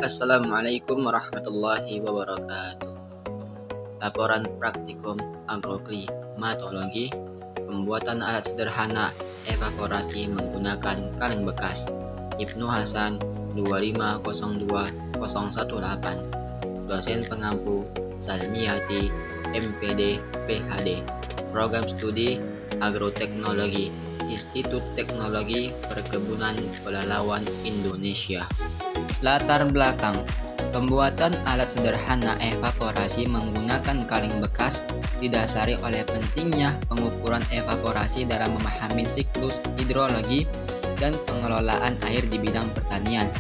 Assalamualaikum warahmatullahi wabarakatuh. Laporan praktikum agroklimatologi, pembuatan alat sederhana evaporasi menggunakan kaleng bekas. Ibnu Hasan 2502018. Dosen pengampu Salmiati, MPD, PhD. Program Studi Agroteknologi, Institut Teknologi Perkebunan Pelalawan Indonesia. Latar belakang pembuatan alat sederhana evaporasi menggunakan kaleng bekas didasari oleh pentingnya pengukuran evaporasi dalam memahami siklus hidrologi dan pengelolaan air di bidang pertanian.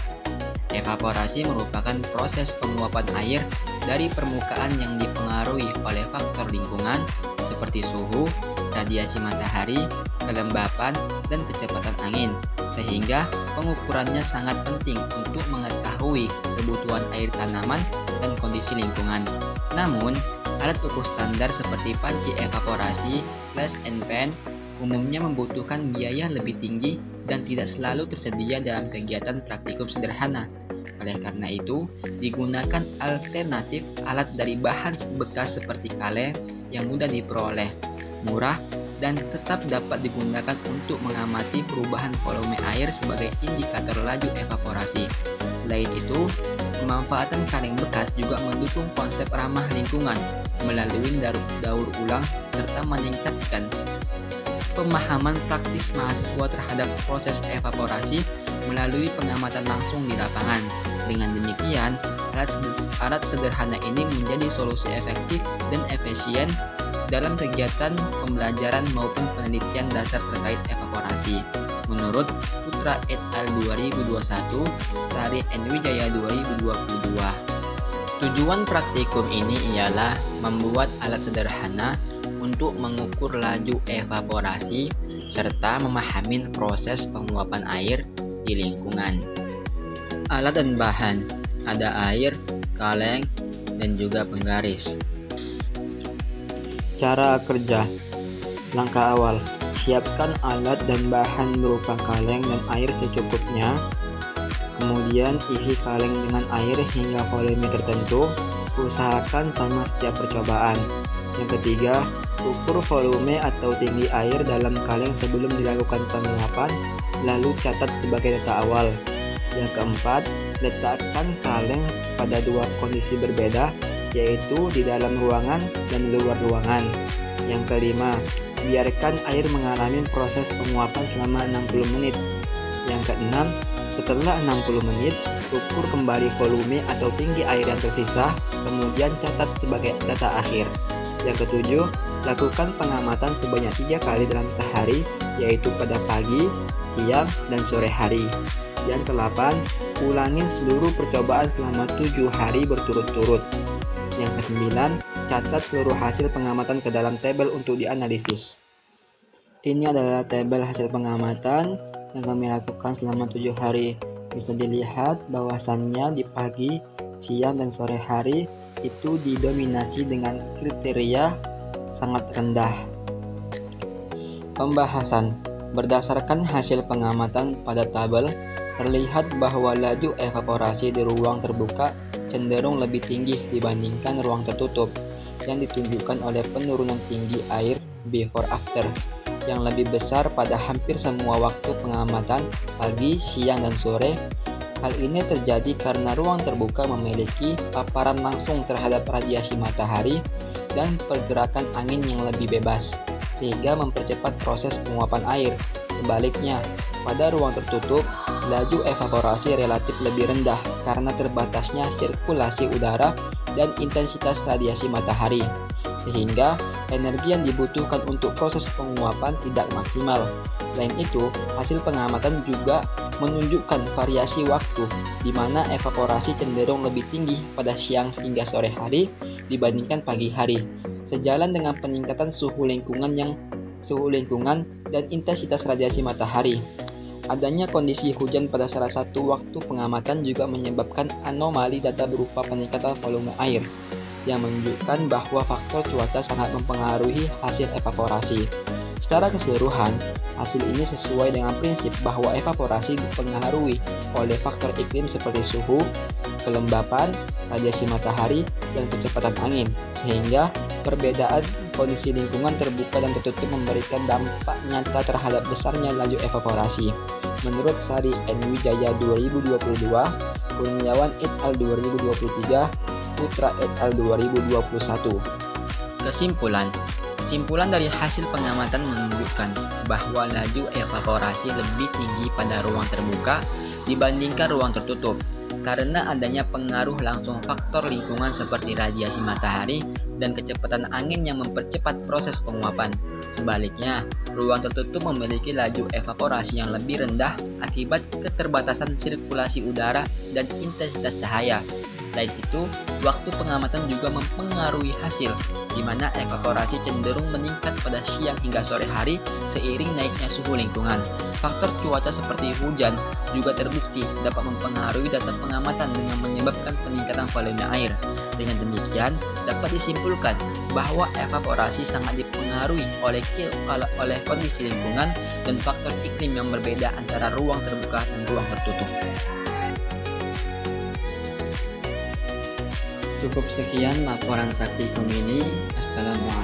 Evaporasi merupakan proses penguapan air dari permukaan yang dipengaruhi oleh faktor lingkungan seperti suhu, radiasi matahari, kelembapan, dan kecepatan angin, sehingga pengukurannya sangat penting untuk mengetahui kebutuhan air tanaman dan kondisi lingkungan. Namun, alat ukur standar seperti panci evaporasi, flash and pan umumnya membutuhkan biaya lebih tinggi dan tidak selalu tersedia dalam kegiatan praktikum sederhana. Oleh karena itu, digunakan alternatif alat dari bahan bekas seperti kaleng yang mudah diperoleh, murah, dan tetap dapat digunakan untuk mengamati perubahan volume air sebagai indikator laju evaporasi. Selain itu, pemanfaatan kaleng bekas juga mendukung konsep ramah lingkungan melalui daur ulang serta meningkatkan pemahaman praktis mahasiswa terhadap proses evaporasi melalui pengamatan langsung di lapangan. Dengan demikian, alat sederhana ini menjadi solusi efektif dan efisien dalam kegiatan pembelajaran maupun penelitian dasar terkait evaporasi. Menurut Putra et al. 2021, Sari N. Wijaya 2022. Tujuan praktikum ini ialah membuat alat sederhana untuk mengukur laju evaporasi serta memahami proses penguapan air di lingkungan. Alat dan bahan ada air, kaleng, dan juga penggaris. Cara kerja. Langkah awal, siapkan alat dan bahan berupa kaleng dan air secukupnya. Kemudian isi kaleng dengan air hingga volume tertentu. Usahakan sama setiap percobaan. Yang ketiga, ukur volume atau tinggi air dalam kaleng sebelum dilakukan penguapan, lalu catat sebagai data awal. Yang keempat, letakkan kaleng pada dua kondisi berbeda, yaitu di dalam ruangan dan luar ruangan. Yang kelima, biarkan air mengalami proses penguapan selama 60 menit. Yang keenam, setelah 60 menit, ukur kembali volume atau tinggi air yang tersisa, kemudian catat sebagai data akhir. Yang ketujuh, lakukan pengamatan sebanyak 3 kali dalam sehari, yaitu pada pagi, siang, dan sore hari. Yang ke-8, ulangin seluruh percobaan selama 7 hari berturut-turut. Yang ke-9, catat seluruh hasil pengamatan ke dalam tabel untuk dianalisis. Ini adalah tabel hasil pengamatan yang kami lakukan selama 7 hari. Bisa dilihat bahwasannya di pagi, siang, dan sore hari itu didominasi dengan kriteria sangat rendah. Pembahasan. Berdasarkan hasil pengamatan pada tabel, terlihat bahwa laju evaporasi di ruang terbuka cenderung lebih tinggi dibandingkan ruang tertutup, yang ditunjukkan oleh penurunan tinggi air before after yang lebih besar pada hampir semua waktu pengamatan pagi, siang, dan sore. Hal ini terjadi karena ruang terbuka memiliki paparan langsung terhadap radiasi matahari dan pergerakan angin yang lebih bebas, sehingga mempercepat proses penguapan air. Sebaliknya, pada ruang tertutup, laju evaporasi relatif lebih rendah karena terbatasnya sirkulasi udara dan intensitas radiasi matahari, sehingga energi yang dibutuhkan untuk proses penguapan tidak maksimal. Selain itu, hasil pengamatan juga menunjukkan variasi waktu di mana evaporasi cenderung lebih tinggi pada siang hingga sore hari dibandingkan pagi hari, sejalan dengan peningkatan suhu lingkungan dan intensitas radiasi matahari. Adanya kondisi hujan pada salah satu waktu pengamatan juga menyebabkan anomali data berupa peningkatan volume air, yang menunjukkan bahwa faktor cuaca sangat mempengaruhi hasil evaporasi. Secara keseluruhan, hasil ini sesuai dengan prinsip bahwa evaporasi dipengaruhi oleh faktor iklim seperti suhu, kelembapan, radiasi matahari, dan kecepatan angin, sehingga perbedaan kondisi lingkungan terbuka dan tertutup memberikan dampak nyata terhadap besarnya laju evaporasi. Menurut Sari N. Wijaya 2022, Kurniawan et al. 2023, Putra et al. 2021. Kesimpulan dari hasil pengamatan menunjukkan bahwa laju evaporasi lebih tinggi pada ruang terbuka dibandingkan ruang tertutup karena adanya pengaruh langsung faktor lingkungan seperti radiasi matahari dan kecepatan angin yang mempercepat proses penguapan. Sebaliknya, ruang tertutup memiliki laju evaporasi yang lebih rendah akibat keterbatasan sirkulasi udara dan intensitas cahaya. Selain itu, waktu pengamatan juga mempengaruhi hasil, di mana evaporasi cenderung meningkat pada siang hingga sore hari seiring naiknya suhu lingkungan. Faktor cuaca seperti hujan juga terbukti dapat mempengaruhi data pengamatan dengan menyebabkan peningkatan volume air. Dengan demikian, dapat disimpulkan bahwa evaporasi sangat dipengaruhi oleh kondisi lingkungan dan faktor iklim yang berbeda antara ruang terbuka dan ruang tertutup. Cukup sekian laporan praktikum ini. Assalamualaikum.